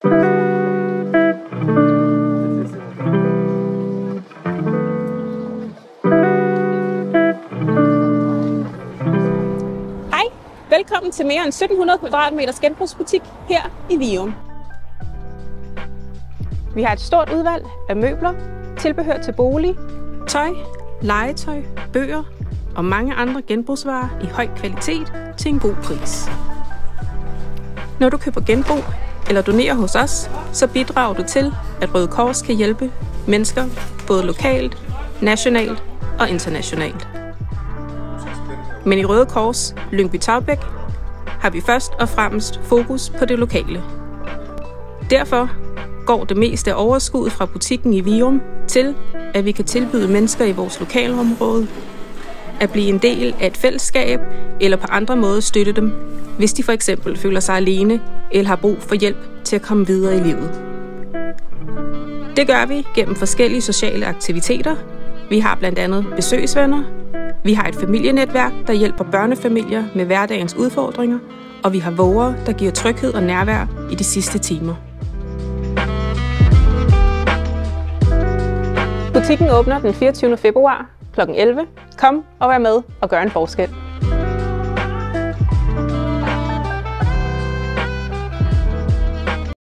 Hej, velkommen til mere end 1700 kvadratmeters genbrugsbutik her i Virum. Vi har et stort udvalg af møbler, tilbehør til bolig, tøj, legetøj, bøger og mange andre genbrugsvarer i høj kvalitet til en god pris. Når du køber genbrug eller donerer hos os, så bidrager du til, at Røde Kors kan hjælpe mennesker både lokalt, nationalt og internationalt. Men i Røde Kors Lyngby-Taarbæk har vi først og fremmest fokus på det lokale. Derfor går det meste af overskuddet fra butikken i Virum til, at vi kan tilbyde mennesker i vores lokalområde at blive en del af et fællesskab eller på andre måder støtte dem, hvis de for eksempel føler sig alene eller har brug for hjælp til at komme videre i livet. Det gør vi gennem forskellige sociale aktiviteter. Vi har blandt andet besøgsvenner, vi har et familienetværk, der hjælper børnefamilier med hverdagens udfordringer, og vi har våger, der giver tryghed og nærvær i de sidste timer. Butikken åbner den 24. februar kl. 11. Kom og vær med og gør en forskel.